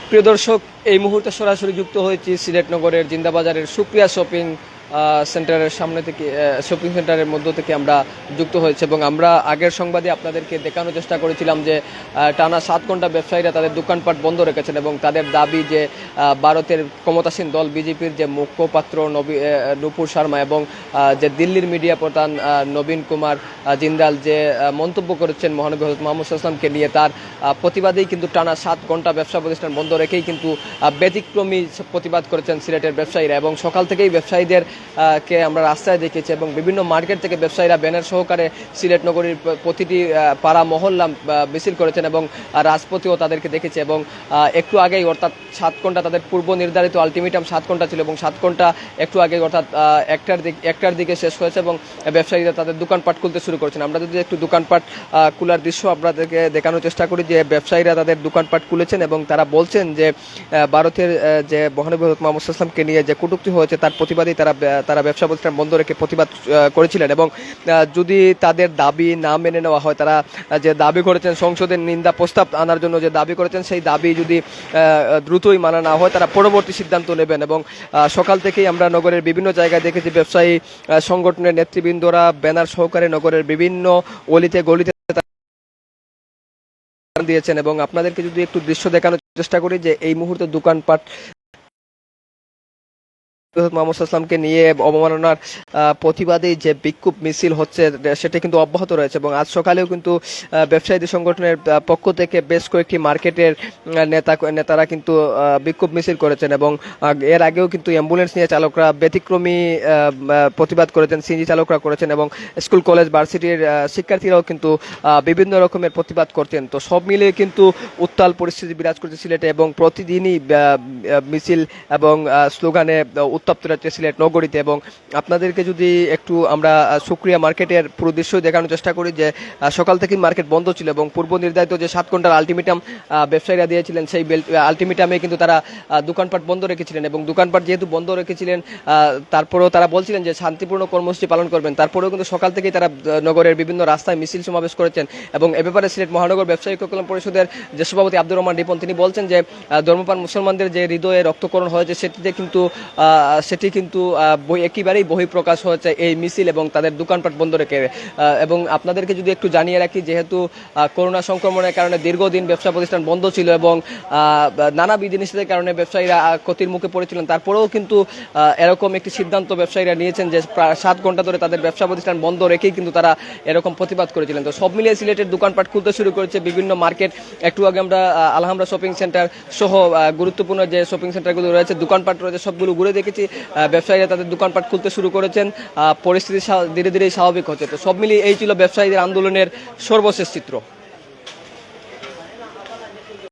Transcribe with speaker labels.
Speaker 1: প্রিয় দর্শক, এই মুহূর্তে সরাসরি যুক্ত হয়েছি সিলেট নগরের জিন্দাবাজারের সুপ্রিয়া শপিং সেন্টারের সামনে থেকে, শপিং সেন্টারের মধ্য থেকে আমরা যুক্ত হয়েছে এবং আমরা আগের সংবাদে আপনাদেরকে দেখানোর চেষ্টা করেছিলাম যে টানা 7 ঘন্টা ব্যবসায়ীরা তাদের দোকানপাট বন্ধ রেখেছেন এবং তাদের দাবি যে ভারতের ক্ষমতাসীন দল বিজেপির যে মুখপাত্র নূপুর শর্মা এবং যে দিল্লির মিডিয়া প্রধান নবীন কুমার জিন্দাল যে মন্তব্য করেছেন মহানবী হযরত মুহাম্মদ সাল্লাল্লাহু আলাইহি ওয়াসাল্লামকে নিয়ে, তার প্রতিবাদেই কিন্তু টানা 7 ঘন্টা ব্যবসা প্রতিষ্ঠান বন্ধ রেখেই কিন্তু ব্যতিক্রমী প্রতিবাদ করেছেন সিলেটের ব্যবসায়ীরা। এবং সকাল থেকেই ব্যবসায়ীদের কে আমরা রাস্তায় দেখেছি এবং বিভিন্ন মার্কেট থেকে ব্যবসায়ীরা ব্যানার সহকারে সিলেট নগরীর প্রতিটি পাড়া মহল্লা মিছিল করেছেন এবং রাজপথেও তাদেরকে দেখেছে। এবং একটু আগেই, অর্থাৎ 7 ঘন্টা তাদের পূর্ব নির্ধারিত আলটিমেটাম 7 ঘন্টা ছিল এবং 7 ঘন্টা একটু আগে অর্থাৎ একটার দিকে শেষ হয়েছে এবং ব্যবসায়ীরা তাদের দোকানপাট খুলতে শুরু করেছেন। আমরা যদি একটু দোকানপাট খোলার দৃশ্য আপনাদেরকে দেখানোর চেষ্টা করি, যে ব্যবসায়ীরা তাদের দোকানপাট খুলেছেন এবং তারা বলছেন যে ভারতের যে মহানবী হযরত মুহাম্মদ সাল্লাল্লাহু আলাইহি ওয়াসাল্লামকে নিয়ে যে কটূক্তি হয়েছে তার প্রতিবাদেই তারা ব্যবসা প্রতিষ্ঠান বন্ধ রেখে প্রতিবাদ করেছিলেন। এবং যদি তাদের দাবি না মেনে নেওয়া হয়, তারা যে দাবি করেছেন সংসদের নিন্দা প্রস্তাব আনার জন্য যে দাবি করেছেন, সেই দাবি যদি দ্রুতই মানা না হয় তারা পরবর্তী সিদ্ধান্ত নেবেন। এবং সকাল থেকেই আমরা নগরের বিভিন্ন জায়গায় দেখেছি ব্যবসায়ী সংগঠনের নেতৃবৃন্দরা ব্যানার সহকারে নগরের বিভিন্ন অলিতে গলিতে দিয়েছেন। এবং আপনাদেরকে যদি একটু দৃশ্য দেখানোর চেষ্টা করি, যে এই মুহূর্তে দোকানপাট মুহাম্মদ সাল্লাল্লাহু নিয়ে অবমাননার প্রতিবাদে যে বিক্ষোভ মিছিল হচ্ছে সেটা কিন্তু অব্যাহত রয়েছে। এবং আজ সকালেও কিন্তু ব্যবসায়ী সংগঠনের পক্ষ থেকে বেশ কয়েকটি মার্কেটের নেতারা কিন্তু বিক্ষোভ মিছিল করেছেন এবং এর আগেও কিন্তু অ্যাম্বুলেন্স নিয়ে চালকরা ব্যতিক্রমী প্রতিবাদ করেছেন, সিএনজি চালকরা করেছেন এবং স্কুল কলেজ ভার্সিটির শিক্ষার্থীরাও কিন্তু বিভিন্ন রকমের প্রতিবাদ করতেন। তো সব মিলিয়ে কিন্তু উত্তাল পরিস্থিতি বিরাজ করছে সিলেটে এবং প্রতিদিনই মিছিল এবং স্লোগানে উত্তপ্ত রয়েছে সিলেট নগরীতে। এবং আপনাদেরকে যদি একটু আমরা সুক্রিয়া মার্কেটের পুরো দৃশ্য দেখানোর চেষ্টা করি, যে সকাল থেকেই মার্কেট বন্ধ ছিল এবং পূর্ব নির্ধারিত যে 7 ঘন্টার আলটিমেটাম ব্যবসায়ীরা দিয়েছিলেন, সেই আলটিমেটামে কিন্তু তারা দোকানপাট বন্ধ রেখেছিলেন। এবং দোকানপাট যেহেতু বন্ধ রেখেছিলেন, তারপরেও তারা বলছিলেন যে শান্তিপূর্ণ কর্মসূচি পালন করবেন। তারপরেও কিন্তু সকাল থেকেই তারা নগরের বিভিন্ন রাস্তায় মিছিল সমাবেশ করেছেন। এবং এ ব্যাপারে সিলেট মহানগর ব্যবসায়ী কল্যাণ পরিষদের যে সভাপতি আব্দুর রহমান রিপন, তিনি বলছেন যে ধর্মপ্রাণ মুসলমানদের যে হৃদয়ে রক্তকরণ হয়েছে সেটি কিন্তু একেবারেই বহিঃপ্রকাশ হয়েছে এই মিছিল এবং তাদের দোকানপাট বন্ধ রেখে। এবং আপনাদেরকে যদি একটু জানিয়ে রাখি, যেহেতু করোনা সংক্রমণের কারণে দীর্ঘদিন ব্যবসা প্রতিষ্ঠান বন্ধ ছিল এবং নানা বিধিনিষেধের কারণে ব্যবসায়ীরা ক্ষতির মুখে পড়েছিলেন, তারপরেও কিন্তু এরকম একটি সিদ্ধান্ত ব্যবসায়ীরা নিয়েছেন যে প্রায় 7 ঘন্টা ধরে তাদের ব্যবসা প্রতিষ্ঠান বন্ধ রেখেই কিন্তু তারা এরকম প্রতিবাদ করেছিলেন। তো সব মিলিয়ে সিলেটের দোকানপাট খুলতে শুরু করেছে বিভিন্ন মার্কেট। একটু আগে আমরা আলহামরা শপিং সেন্টার সহ গুরুত্বপূর্ণ যে শপিং সেন্টারগুলো রয়েছে, দোকানপাট রয়েছে, সবগুলো ঘুরে দেখেছি। ব্যবসায়ীরা তাদের দোকানপাট খুলতে শুরু করেছেন, পরিস্থিতি ধীরে ধীরে স্বাভাবিক হচ্ছে। তো সব মিলিয়ে এই ছিল ব্যবসায়ীদের আন্দোলনের সর্বশেষ চিত্র।